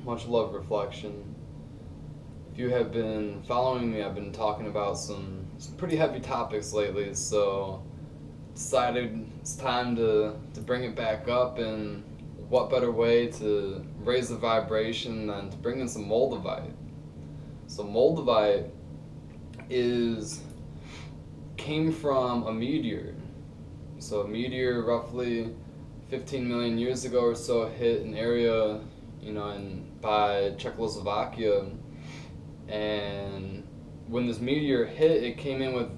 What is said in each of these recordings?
Much love, Reflection. If you have been following me, I've been talking about some pretty heavy topics lately, so decided it's time to bring it back up, and what better way to raise the vibration than to bring in some Moldavite. So Moldavite is came from a meteor. So a meteor roughly 15 million years ago or so hit an area, by Czechoslovakia, and when this meteor hit, it came in with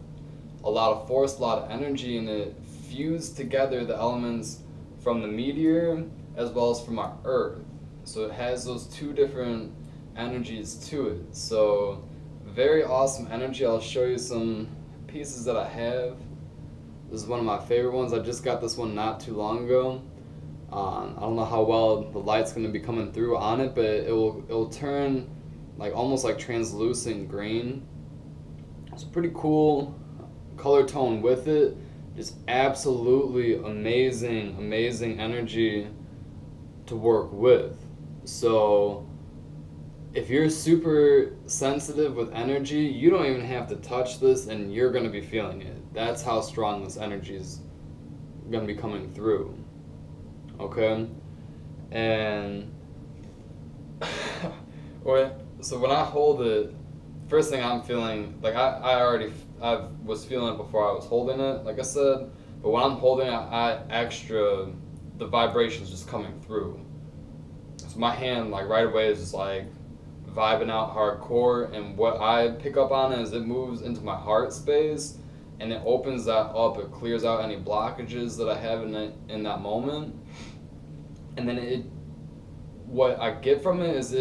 a lot of force, a lot of energy, and it fused together the elements from the meteor as well as from our Earth. So it has those two different energies to it. So very awesome energy. I'll show you some pieces that I have. This is one of my favorite ones. I just got this one not too long ago. I don't know how well the light's going to be coming through on it, but it'll turn like almost like translucent green. It's a pretty cool color tone with it. Just absolutely amazing energy to work with. So if you're super sensitive with energy, you don't even have to touch this and you're going to be feeling it. That's how strong this energy is going to be coming through. Okay? And so when I hold it, first thing I'm feeling, like I was feeling it before I was holding it, like I said, but when I'm holding it, the vibration's just coming through. So my hand, like right away, is just like vibing out hardcore, and what I pick up on is it moves into my heart space, and it opens that up. It clears out any blockages that I have in that moment, and then what I get from it is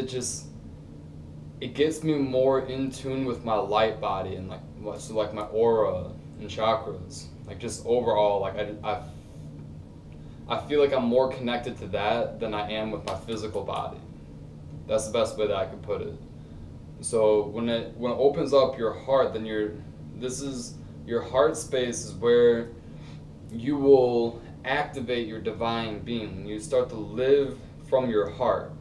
it gets me more in tune with my light body and like my aura and chakras. Like just overall, like I feel like I'm more connected to that than I am with my physical body. That's the best way that I could put it. So when it opens up your heart, then your heart space is where you will activate your divine being. You start to live from your heart.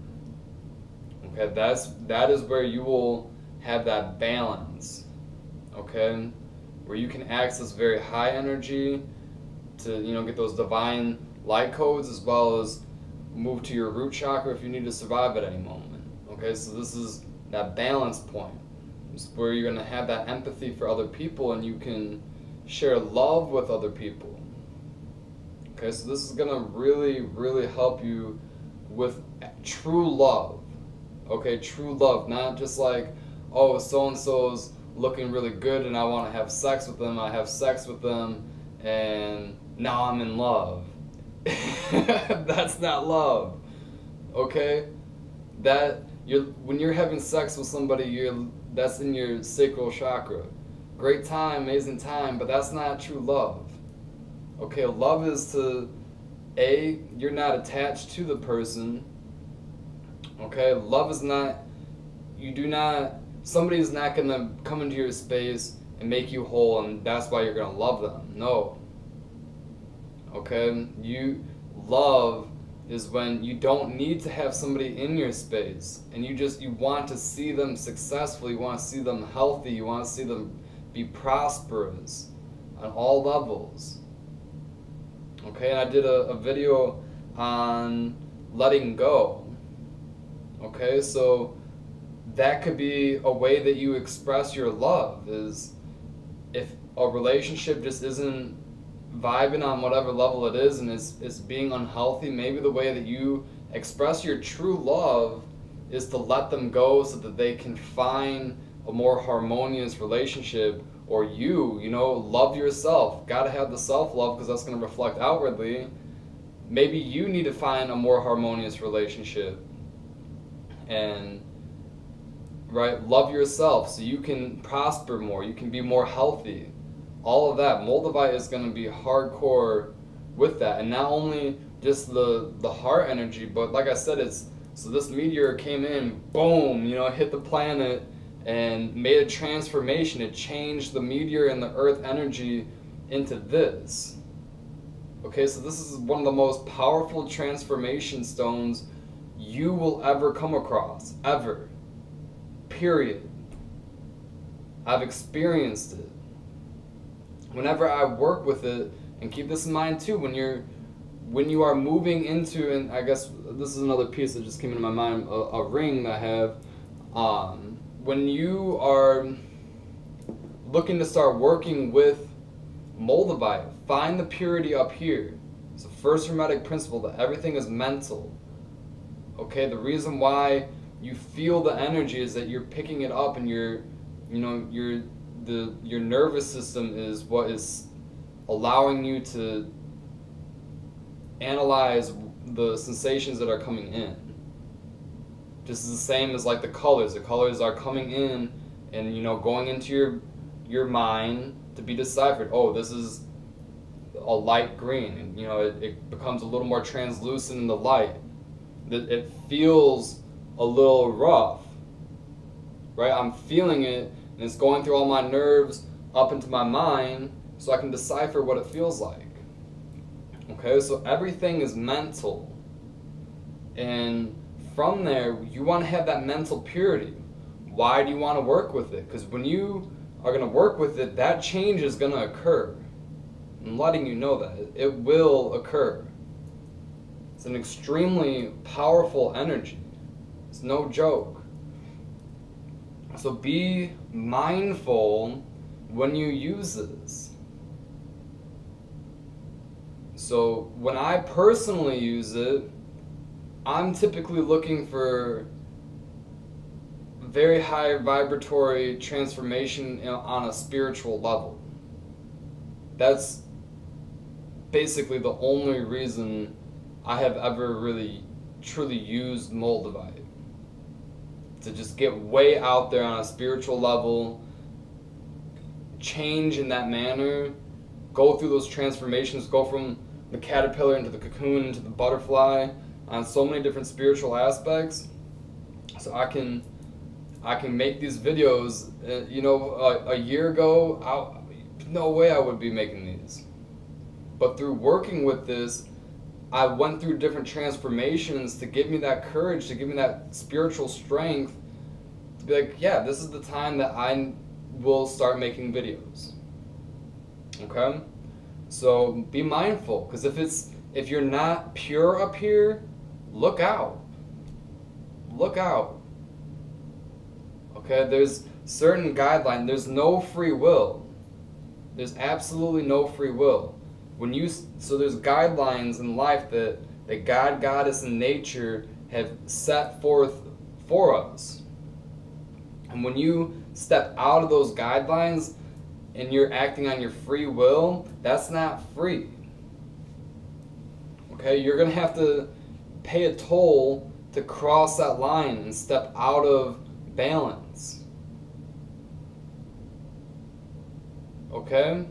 Okay, that is where you will have that balance. Okay, where you can access very high energy to get those divine light codes, as well as move to your root chakra if you need to survive at any moment. Okay, so this is that balance point. It's where you're going to have that empathy for other people, and you can share love with other people. Okay, so this is going to really help you with true love. Okay, true love, not just like, oh, so-and-so's looking really good and I want to have sex with them. I have sex with them and now I'm in love. That's not love. Okay? When you're having sex with somebody, that's in your sacral chakra. Great time, amazing time, but that's not true love. Okay, love is you're not attached to the person. Okay, love is not, somebody's not going to come into your space and make you whole, and that's why you're going to love them. No. Okay, love is when you don't need to have somebody in your space, and you want to see them successful, you want to see them healthy, you want to see them be prosperous on all levels. Okay, and I did a video on letting go. Okay, so that could be a way that you express your love, is if a relationship just isn't vibing on whatever level it is and it's being unhealthy, maybe the way that you express your true love is to let them go so that they can find a more harmonious relationship. Or love yourself. Gotta have the self-love, because that's going to reflect outwardly. Maybe you need to find a more harmonious relationship. And love yourself so you can prosper more, you can be more healthy. All of that. Moldavite is going to be hardcore with that. And not only just the heart energy, but like I said, so this meteor came in, boom, hit the planet and made a transformation. It changed the meteor and the earth energy into this. Okay, so this is one of the most powerful transformation stones you will ever come across, ever. Period. I've experienced it. Whenever I work with it, and keep this in mind too, when you are moving into, and I guess this is another piece that just came into my mind, a ring that I have. When you are looking to start working with Moldavite, find the purity up here. It's the first hermetic principle that everything is mental. Okay, the reason why you feel the energy is that you're picking it up, and your nervous system is what is allowing you to analyze the sensations that are coming in. Just the same as like the colors. The colors are coming in and, you know, going into your mind to be deciphered. Oh, this is a light green, and you know it becomes a little more translucent in the light. It feels a little rough, right? I'm feeling it, and it's going through all my nerves up into my mind, so I can decipher what it feels like. Okay, so everything is mental, and from there you want to have that mental purity. Why do you want to work with it? Because when you are going to work with it, that change is going to occur. I'm letting you know that it will occur. It's an extremely powerful energy. It's no joke. So be mindful when you use this. So when I personally use it, I'm typically looking for very high vibratory transformation on a spiritual level. That's basically the only reason I have ever really truly used Moldavite. To just get way out there on a spiritual level, change in that manner, go through those transformations, go from the caterpillar into the cocoon into the butterfly on so many different spiritual aspects. So I can make these videos. You know, a year ago, no way I would be making these. But through working with this, I went through different transformations to give me that courage, to give me that spiritual strength, to be like, yeah, this is the time that I will start making videos. Okay? So be mindful, because if you're not pure up here, look out. Look out. Okay? There's certain guidelines. There's no free will. There's absolutely no free will. So there's guidelines in life that God, Goddess, and nature have set forth for us. And when you step out of those guidelines and you're acting on your free will, that's not free. Okay, you're going to have to pay a toll to cross that line and step out of balance. Okay?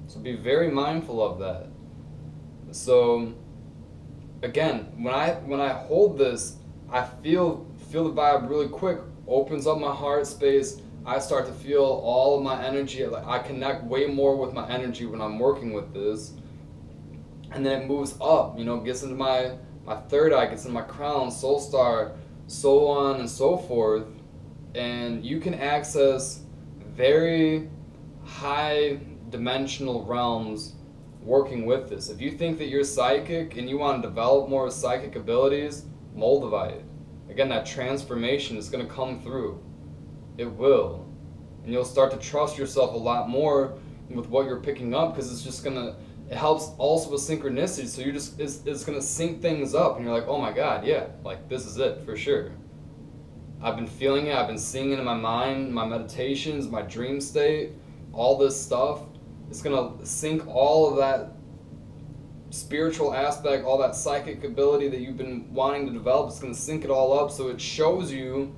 So be very mindful of that. So again, when I hold this, I feel the vibe really quick, opens up my heart space. I start to feel all of my energy. Like I connect way more with my energy when I'm working with this. And then it moves up, you know, gets into my third eye, gets into my crown, soul star, so on and so forth. And you can access very high dimensional realms working with this. If you think that you're psychic and you want to develop more psychic abilities, Moldavite. Again, that transformation is going to come through. It will. And you'll start to trust yourself a lot more with what you're picking up, because it's just going to, it helps also with synchronicity. So you're just, it's going to sync things up and you're like, oh my God, yeah, like this is it for sure. I've been feeling it, I've been seeing it in my mind, my meditations, my dream state, all this stuff. It's going to sync all of that spiritual aspect, all that psychic ability that you've been wanting to develop. It's going to sync it all up so it shows you,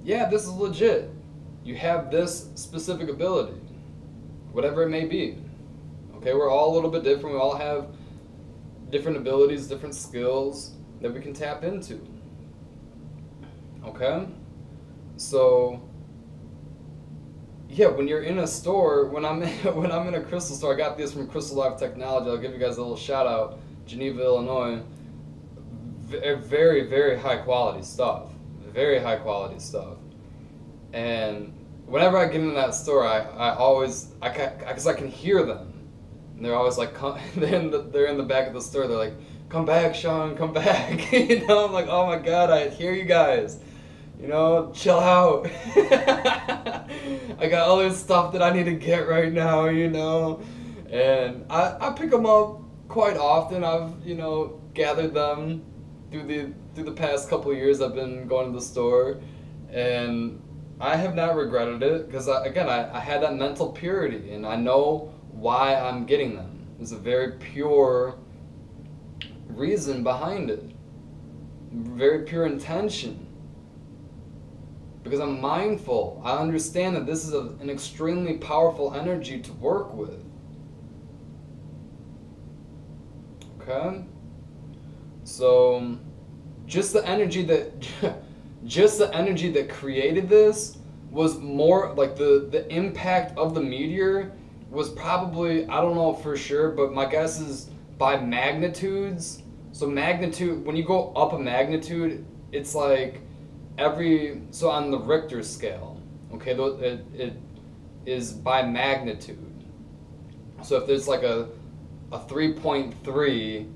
yeah, this is legit. You have this specific ability, whatever it may be. Okay, we're all a little bit different. We all have different abilities, different skills that we can tap into. Okay? So yeah, when you're in a store, when I'm in a crystal store, I got this from Crystal Life Technology. I'll give you guys a little shout out, Geneva, Illinois. very, very high quality stuff. Very high quality stuff. And whenever I get into that store, I always, because I can hear them. And they're always like, they're in the back of the store, they're like, come back, Sean, come back. You know, I'm like, oh my God, I hear you guys. You know, chill out. I got other stuff that I need to get right now, you know. And I pick them up quite often. I've, you know, gathered them through the past couple of years I've been going to the store. And I have not regretted it because, again, I had that mental purity and I know why I'm getting them. There's a very pure reason behind it. Very pure intention. Because I'm mindful. I understand that this is an extremely powerful energy to work with. Okay? So, just the energy that created this was more, like the impact of the meteor was probably, I don't know for sure, but my guess is by magnitudes. So magnitude, when you go up a magnitude, it's like so on the Richter scale, okay, it is by magnitude. So if there's like a 3.3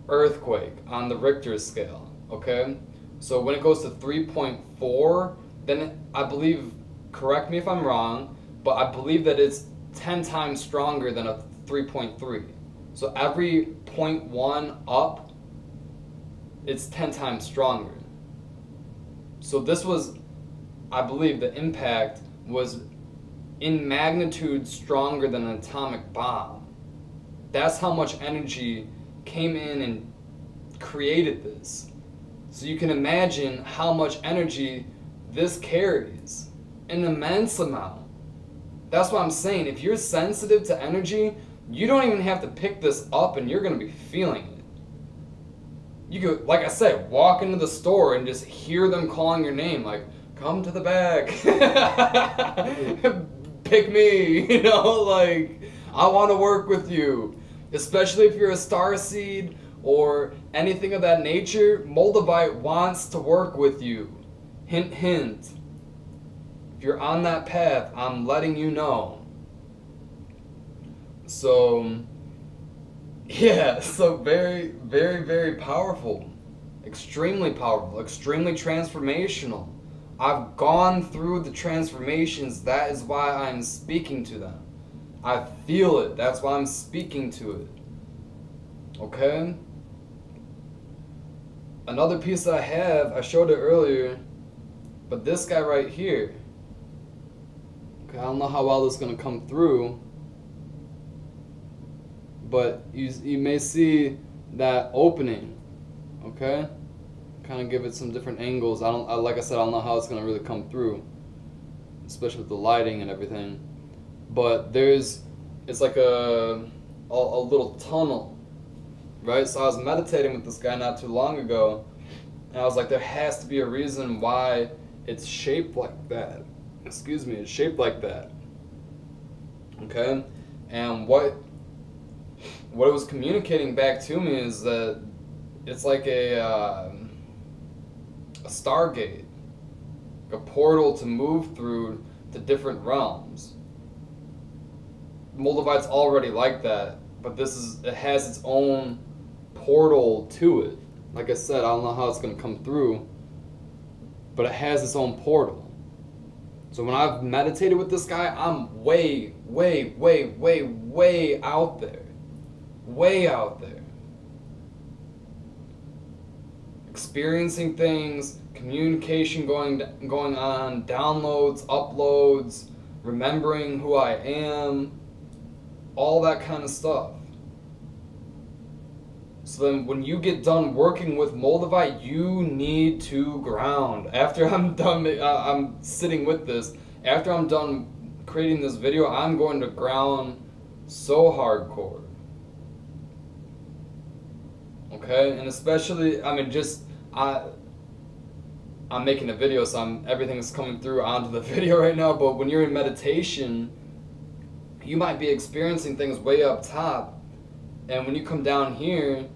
earthquake on the Richter scale, okay, so when it goes to 3.4, then I believe, correct me if I'm wrong, but I believe that it's 10 times stronger than a 3.3. So every 0.1 up, it's 10 times stronger. So this was, I believe the impact was in magnitude stronger than an atomic bomb. That's how much energy came in and created this. So you can imagine how much energy this carries. An immense amount. That's what I'm saying. If you're sensitive to energy, you don't even have to pick this up and you're going to be feeling it. You could, like I said, walk into the store and just hear them calling your name, like, come to the back. Pick me, you know, like, I want to work with you. Especially if you're a starseed or anything of that nature, Moldavite wants to work with you. Hint, hint. If you're on that path, I'm letting you know. So, yeah, so very, very, very powerful. Extremely powerful. Extremely transformational. I've gone through the transformations. That is why I'm speaking to them. I feel it. That's why I'm speaking to it. Okay? Another piece that I have, I showed it earlier, but this guy right here. Okay, I don't know how well this is going to come through, but you may see that opening. Okay? Kind of give it some different angles. Like I said, I don't know how it's going to really come through, especially with the lighting and everything. But it's like a little tunnel, right? So I was meditating with this guy not too long ago, and I was like, there has to be a reason why it's shaped like that. Excuse me, it's shaped like that. Okay? And what it was communicating back to me is that it's like a stargate, a portal to move through to different realms. Moldavite's already like that, but it has its own portal to it. Like I said, I don't know how it's going to come through, but it has its own portal. So when I've meditated with this guy, I'm way, way, way, way, way out there. Way out there. Experiencing things, communication going on, downloads, uploads, remembering who I am, all that kind of stuff. So then when you get done working with Moldavite, you need to ground. After I'm done, I'm sitting with this, after I'm done creating this video, I'm going to ground so hardcore. Okay? And especially, I mean, I'm making a video, so everything's coming through onto the video right now, but when you're in meditation, you might be experiencing things way up top, and when you come down here,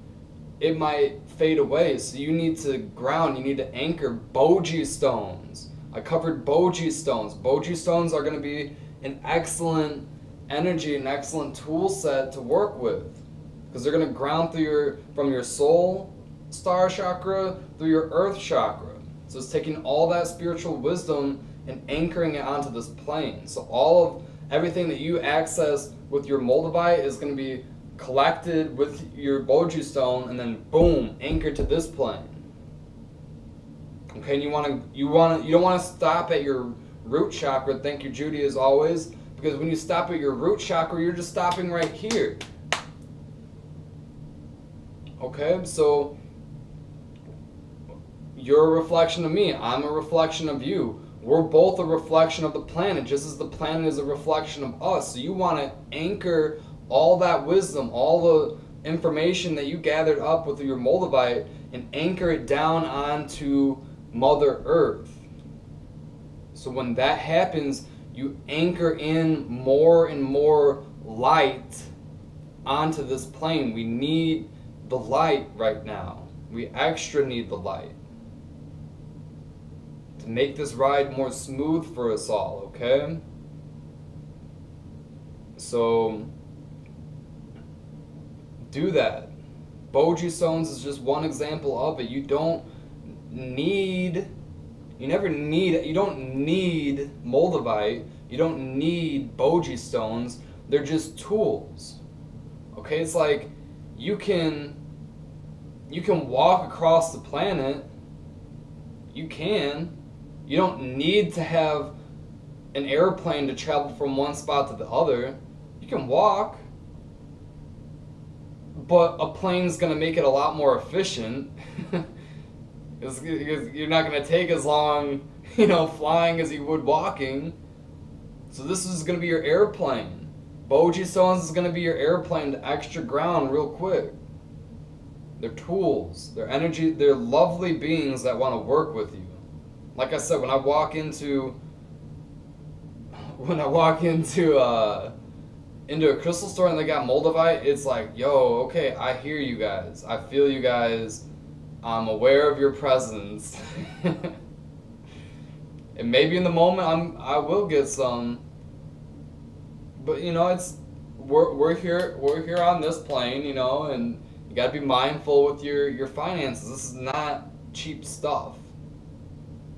it might fade away. So you need to ground, you need to anchor boji stones. I covered boji stones. Boji stones are going to be an excellent energy, an excellent tool set to work with, because they're going to ground through from your soul star chakra through your earth chakra. So it's taking all that spiritual wisdom and anchoring it onto this plane. So all of everything that you access with your Moldavite is going to be collected with your boji stone, and then boom, anchored to this plane. Okay, and you don't want to stop at your root chakra. Thank you, Judy, as always, because when you stop at your root chakra, you're just stopping right here. Okay, so you're a reflection of me. I'm a reflection of you. We're both a reflection of the planet, just as the planet is a reflection of us. So you want to anchor all that wisdom, all the information that you gathered up with your Moldavite, and anchor it down onto Mother Earth. So when that happens, you anchor in more and more light onto this plane. We need the light right now. We extra need the light to make this ride more smooth for us all, okay? So do that. Boji stones is just one example of it. You don't need Moldavite, you don't need boji stones. They're just tools. Okay, it's like you can walk across the planet. You don't need to have an airplane to travel from one spot to the other. You can walk, but a plane's going to make it a lot more efficient. You're not going to take as long, flying as you would walking. So this is going to be your airplane. Boji stones is going to be your airplane to extra ground real quick. They're tools. They're energy. They're lovely beings that want to work with you. Like I said, when I walk into a crystal store and they got Moldavite, it's like, yo, okay, I hear you guys. I feel you guys. I'm aware of your presence. And maybe in the moment I will get some. But we're here on this plane, and you gotta be mindful with your finances. This is not cheap stuff.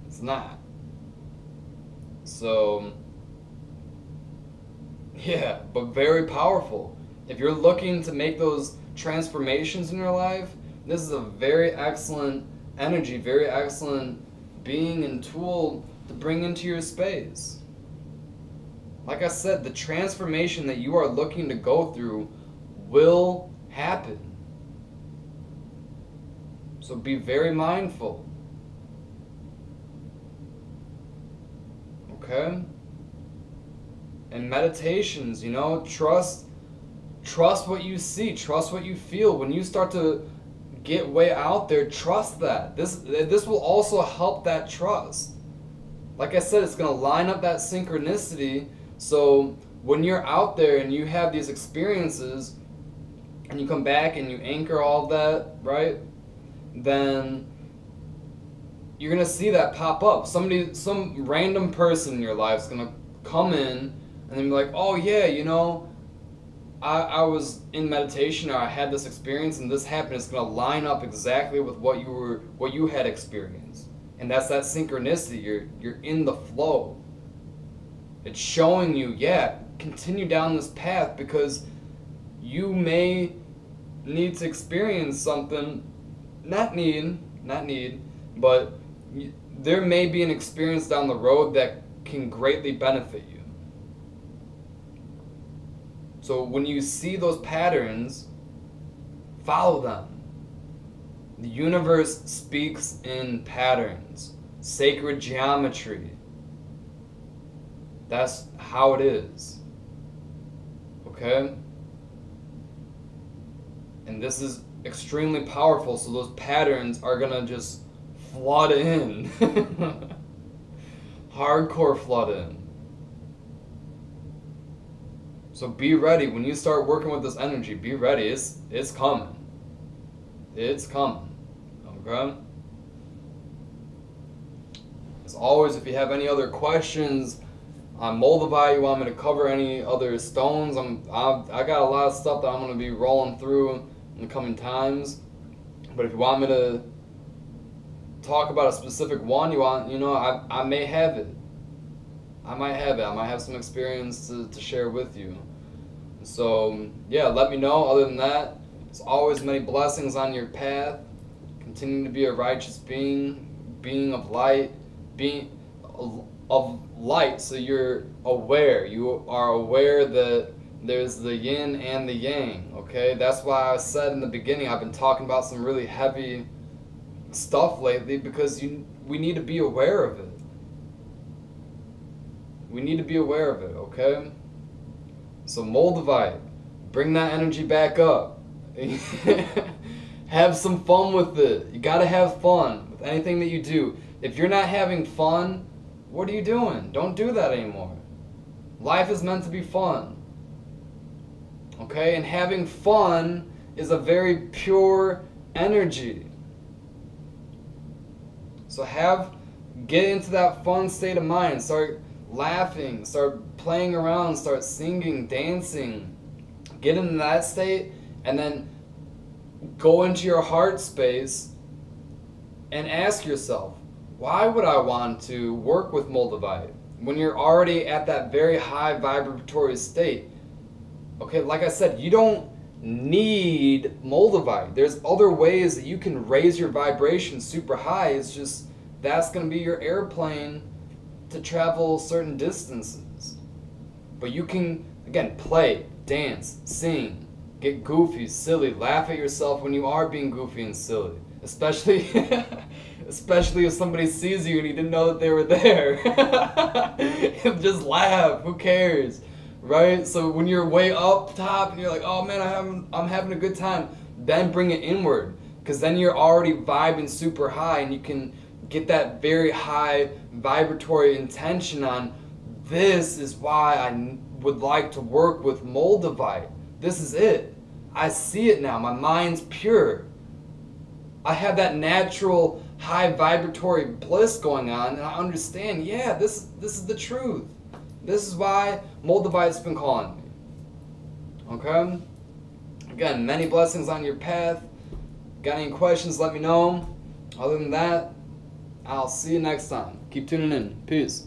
It's not. So yeah, but very powerful. If you're looking to make those transformations in your life, this is a very excellent energy, very excellent being and tool to bring into your space. Like I said, the transformation that you are looking to go through will happen. So be very mindful. Okay? And meditations, trust what you see, trust what you feel. When you start to get way out there, trust that. This will also help that trust. Like I said, it's going to line up that synchronicity. So when you're out there and you have these experiences and you come back and you anchor all that, right? Then you're going to see that pop up. Some random person in your life is going to come in and then be like, oh yeah, I was in meditation, or I had this experience and this happened. It's going to line up exactly with what you had experienced. And that's that synchronicity. You're in the flow. It's showing you, continue down this path, because you may need to experience something, not need, but there may be an experience down the road that can greatly benefit you. So when you see those patterns, follow them. The universe speaks in patterns, sacred geometry. That's how it is. Okay? And this is extremely powerful, so those patterns are gonna just flood in. Hardcore flood in. So be ready. When you start working with this energy, be ready. It's coming. It's coming. Okay? As always, if you have any other questions on Moldavite, you want me to cover any other stones, I got a lot of stuff that I'm going to be rolling through in the coming times. But if you want me to talk about a specific one, I may have it. I might have some experience to share with you. So, yeah, let me know. Other than that, there's always many blessings on your path. Continue to be a righteous being of light, being of light, so you're aware. You are aware that there's the yin and the yang, okay? That's why I said in the beginning I've been talking about some really heavy stuff lately, because we need to be aware of it. We need to be aware of it, okay? So Moldavite, bring that energy back up. Have some fun with it. You gotta have fun with anything that you do. If you're not having fun, what are you doing? Don't do that anymore. Life is meant to be fun. Okay? And having fun is a very pure energy. So get into that fun state of mind. Start laughing, start playing around, start singing, dancing. Get into that state, and then go into your heart space and ask yourself, why would I want to work with Moldavite when you're already at that very high vibratory state? Okay, like I said, you don't need Moldavite. There's other ways that you can raise your vibration super high. It's just that's going to be your airplane to travel certain distances. But you can, again, play, dance, sing, get goofy, silly, laugh at yourself when you are being goofy and silly. Especially if somebody sees you and you didn't know that they were there. Just laugh, who cares? Right? So when you're way up top and you're like, oh man, I'm having a good time, then bring it inward. Because then you're already vibing super high, and you can get that very high vibratory intention on, this is why I would like to work with Moldavite. This is it. I see it now. My mind's pure. I have that natural high vibratory bliss going on, and I understand, yeah, this is the truth. This is why Moldavite's been calling me. Okay? Again, many blessings on your path. Got any questions, let me know. Other than that, I'll see you next time. Keep tuning in. Peace.